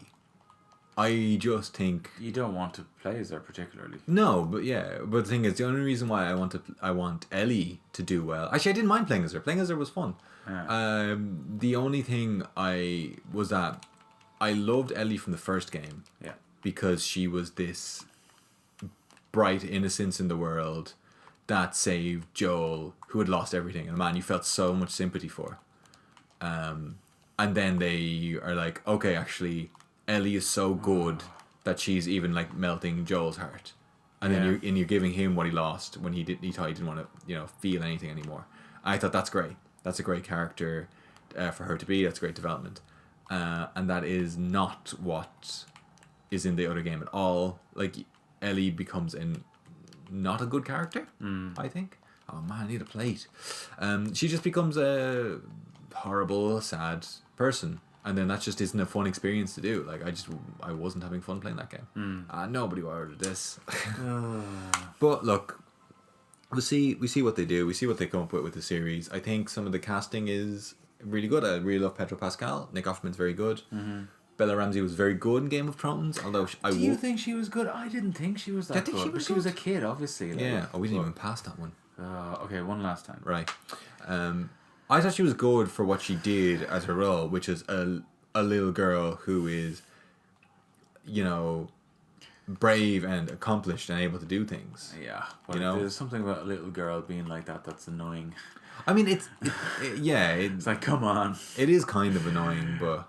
I just think you don't want to play as her particularly. No, but yeah. But the thing is, the only reason why I want Ellie to do well. Actually, I didn't mind playing as her. Playing as her was fun. Yeah. The only thing was that I loved Ellie from the first game. Yeah. Because she was this bright innocence in the world that saved Joel, who had lost everything, and a man you felt so much sympathy for. And then they are like, okay, actually, Ellie is so good that she's even like melting Joel's heart, and then you're giving him what he lost when he thought he didn't want to, you know, feel anything anymore. I thought that's great. That's a great character for her to be. That's great development, and that is not what is in the other game at all. Like, Ellie becomes not a good character. I think. Oh man, I need a plate. She just becomes a horrible, sad person. And then that just isn't a fun experience to do. Like, I wasn't having fun playing that game. Nobody ordered this. But look, we see what they do. We see what they come up with the series. I think some of the casting is really good. I really love Pedro Pascal. Nick Offerman's very good. Mm-hmm. Bella Ramsey was very good in Game of Thrones. Although do you think she was good? I didn't think she was that good. She was a kid, obviously. Like, yeah. Oh, we didn't even pass that one. Okay, one last time. Right. I thought she was good for what she did as her role, which is a little girl who is, you know, brave and accomplished and able to do things. Yeah, but you know, there's something about a little girl being like that that's annoying. I mean, it's like, come on. It is kind of annoying, but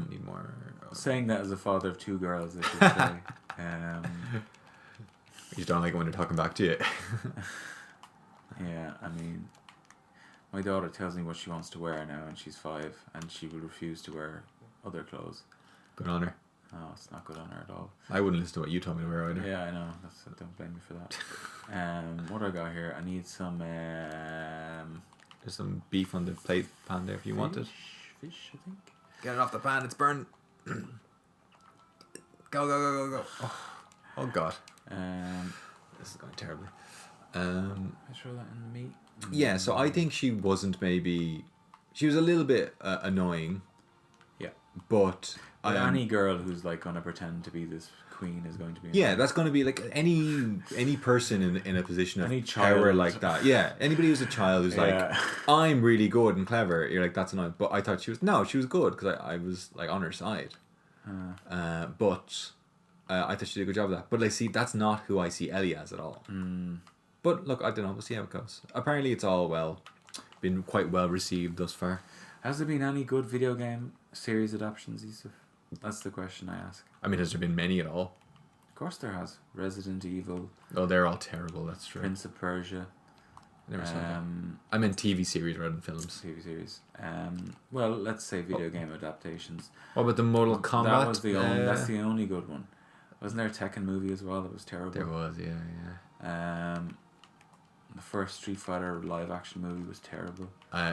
need more. Saying that as a father of two girls, I should say. You just don't like it when they're talking back to you. Yeah, I mean, my daughter tells me what she wants to wear now, and she's 5, and she will refuse to wear other clothes. Good on her. No, it's not good on her at all. I wouldn't listen to what you told me to wear either. Yeah, I know. Don't blame me for that. What do I got here? I need some... There's some beef on the pan there if you want it. Fish, I think. Get it off the pan, it's burning. Go. Oh God. This is going terribly. I throw that in the meat. Yeah, so I think she was a little bit annoying. Yeah. But any girl who's like going to pretend to be this queen is going to be... Yeah, that's going to be like any person in a position of child. Power like that. Yeah, anybody who's a child who's like, I'm really good and clever, you're like, that's annoying. But I thought she was good because I was like on her side. But I thought she did a good job of that. But like, see, that's not who I see Ellie as at all. But look, I don't know. We'll see how it goes. Apparently, it's all been quite well received thus far. Has there been any good video game series adaptations, Yusuf? That's the question I ask. I mean, has there been many at all? Of course there has. Resident Evil. Oh, they're all terrible. That's true. Prince of Persia. Never saw that. I meant TV series rather than films. TV series. Well, let's say video game adaptations. What about the Mortal Kombat? That was that's the only good one. Wasn't there a Tekken movie as well that was terrible? There was, yeah. The first Street Fighter live action movie was terrible.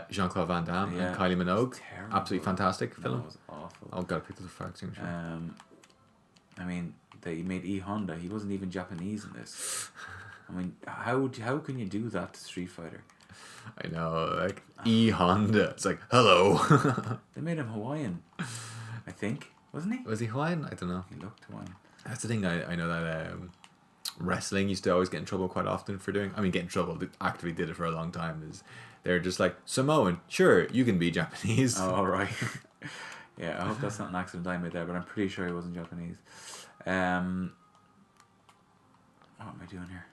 Jean-Claude Van Damme and Kylie Minogue. Absolutely fantastic film. It was awful. Oh God, I picked up the fire extinguisher. I mean, they made E Honda. He wasn't even Japanese in this. I mean, how can you do that to Street Fighter? I know, like E Honda. It's like, hello. They made him Hawaiian, I think. Wasn't he? Was he Hawaiian? I don't know. He looked Hawaiian. That's the thing. I know that wrestling used to always get in trouble quite often for doing. I mean, get in trouble. They actively did it for a long time. Is they're just like Samoan. Sure, you can be Japanese. Oh, right. Yeah, I hope that's not an accident I made there, but I'm pretty sure he wasn't Japanese. What am I doing here?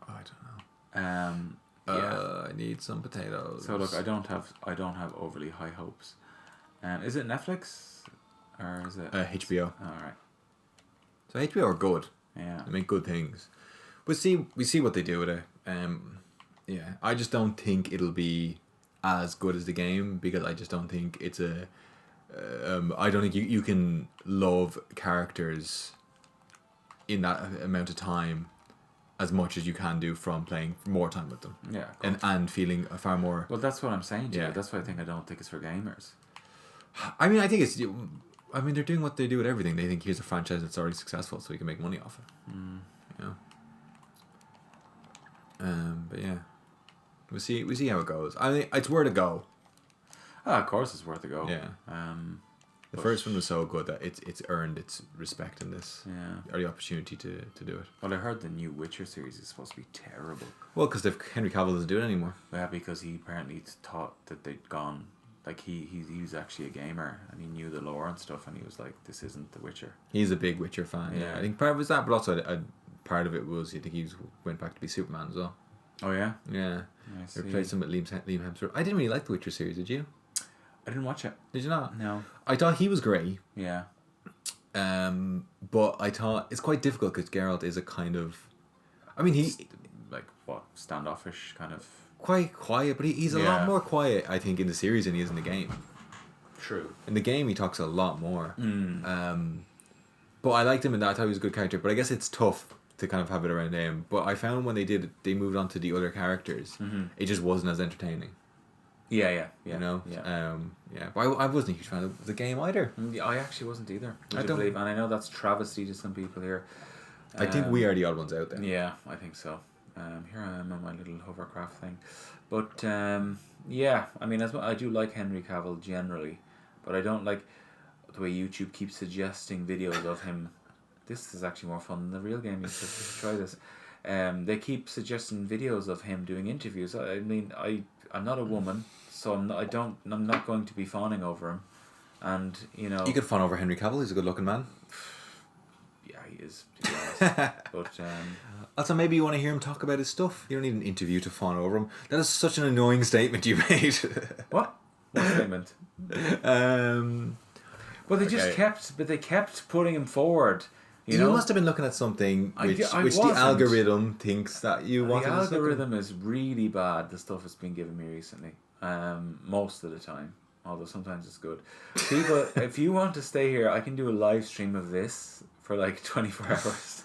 Oh, I don't know. Yeah. I need some potatoes. So look, I don't have overly high hopes. Is it Netflix or is it HBO? All right. So HBO are good. Yeah. They make good things. But we see what they do with it. Yeah, I just don't think it'll be as good as the game because I just don't think it's a. I don't think you can love characters in that amount of time as much as you can do from playing more time with them. Yeah. And feeling a far more. Well, that's what I'm saying to Yeah. you. That's why I don't think it's for gamers. I mean, I think it's. I mean, they're doing what they do with everything. They think here's a franchise that's already successful, so we can make money off it. You know. But yeah, we see how it goes. I mean, it's worth a go. Of course, it's worth a go. Yeah. The first one was so good that it's earned its respect in this. Yeah. Or the opportunity to do it. Well, I heard the new Witcher series is supposed to be terrible. Well, because Henry Cavill doesn't do it anymore. Yeah, because he apparently thought that they'd gone. Like he was actually a gamer and he knew the lore and stuff, and he was like, "This isn't The Witcher." He's a big Witcher fan. Yeah, I think part of it was that, but also part of it was I think went back to be Superman as well. Oh yeah. Yeah. They replaced him with Liam Hemsworth. I didn't really like the Witcher series. Did you? I didn't watch it. Did you not? No. I thought he was great. Yeah. But I thought it's quite difficult because Geralt is a kind of, I mean like what, standoffish kind of. Quite quiet, but he's a lot more quiet, I think, in the series than he is in the game. True. In the game, he talks a lot more. But I liked him in that. I thought he was a good character. But I guess it's tough to kind of have it around him. But I found when they moved on to the other characters, it just wasn't as entertaining. Yeah. You know? Yeah. But I wasn't a huge fan of the game either. Yeah, I actually wasn't either. I don't believe, and I know that's travesty to some people here. I think we are the odd ones out there. Yeah, I think so. Here I am on my little hovercraft thing, but yeah, I mean, I do like Henry Cavill generally, but I don't like the way YouTube keeps suggesting videos of him. This is actually more fun than the real game. You should try this. They keep suggesting videos of him doing interviews. I mean, I'm not a woman, so I'm not going to be fawning over him, and you know. You could fawn over Henry Cavill. He's a good-looking man. Yeah, he is. To be honest. But also, maybe you want to hear him talk about his stuff. You don't need an interview to fawn over him. That is such an annoying statement you made. What statement? Well, they kept putting him forward. You know? Must have been looking at something which the wasn't. algorithm thinks that you want. The algorithm is really bad. The stuff that's been given me recently, most of the time. Although sometimes it's good. People, if you want to stay here, I can do a live stream of this for like 24 hours.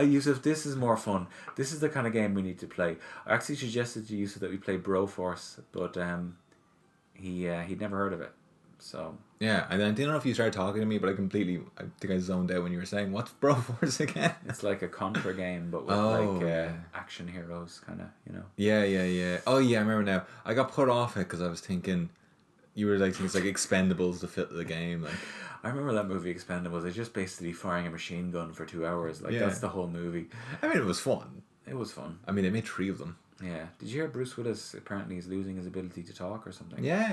Yusuf, this is more fun. This is the kind of game we need to play. I actually suggested to Yusuf that we play Broforce, but he'd never heard of it. So yeah, and I don't know if you started talking to me, but I think I zoned out when you were saying, "What's Broforce again?" It's like a Contra game, but with action heroes, kind of, you know. Yeah. Oh yeah, I remember now. I got put off it because I was thinking you were like, it's like Expendables to fit the game. Like I remember that movie Expendables. They're just basically firing a machine gun for 2 hours. Like that's the whole movie. I mean, it was fun. It was fun. I mean, they made 3 of them. Yeah. Did you hear Bruce Willis apparently is losing his ability to talk or something? Yeah.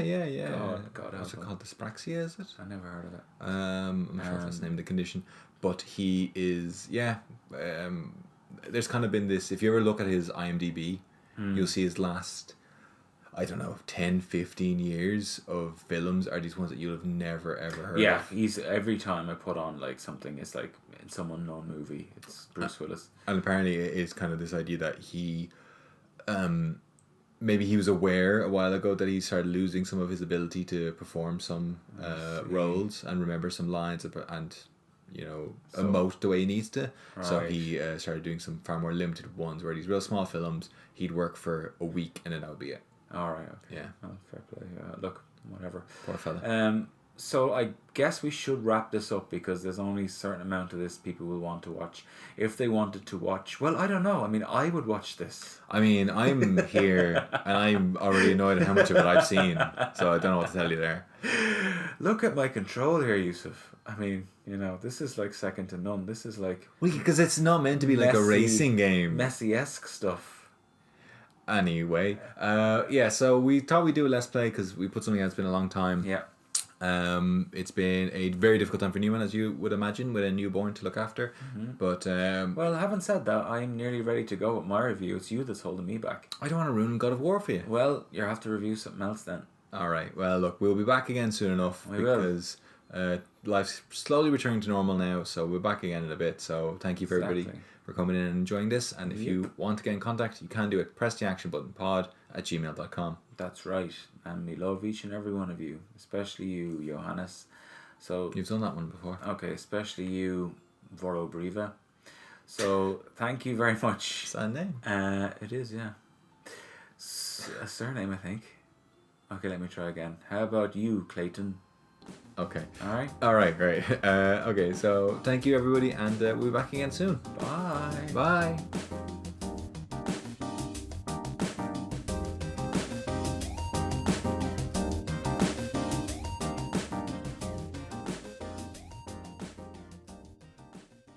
God What's it called? Dyspraxia, is it? I never heard of it. I'm not sure if that's the name of the condition, but he is. Yeah. There's kind of been this. If you ever look at his IMDb, you'll see his last, I don't know, 10, 15 years of films are these ones that you'll have never ever heard of. Yeah, he's every time I put on like something, it's like in some unknown movie. It's Bruce Willis. And apparently it is kind of this idea that he maybe he was aware a while ago that he started losing some of his ability to perform some roles and remember some lines and emote the way he needs to. Right. So he started doing some far more limited ones where these real small films he'd work for a week and then that would be it. All right. Okay. Yeah. Oh, fair play. Look, whatever. Poor fella. So I guess we should wrap this up because there's only a certain amount of this people will want to watch. If they wanted to watch, well, I don't know. I mean, I would watch this. I mean, I'm here and I'm already annoyed at how much of it I've seen. So I don't know what to tell you there. Look at my control here, Yusuf. I mean, this is like second to none. This is like Because it's not meant to be like a racing game. Messi-esque stuff. Anyway, yeah, so we thought we'd do a Let's Play because we put something out. It's been a long time. Yeah. It's been a very difficult time for Numan, as you would imagine, with a newborn to look after. But well, having said that, I'm nearly ready to go with my review. It's you that's holding me back. I don't want to ruin God of War for you. Well, you have to review something else then. All right. Well, look, we'll be back again soon enough because life's slowly returning to normal now. So we're back again in a bit. So thank you for everybody for coming in and enjoying this. And if you want to get in contact, you can do it. presstheactionbuttonpod@gmail.com. That's right. And we love each and every one of you, especially you, Johannes. So you've done that one before. Okay, especially you, Voro Briva. So thank you very much. Is that a name? It is, yeah. A surname, I think. Okay, let me try again. How about you, Clayton? Okay. All right, great. Okay, so thank you everybody, and we'll be back again soon. Bye. Bye.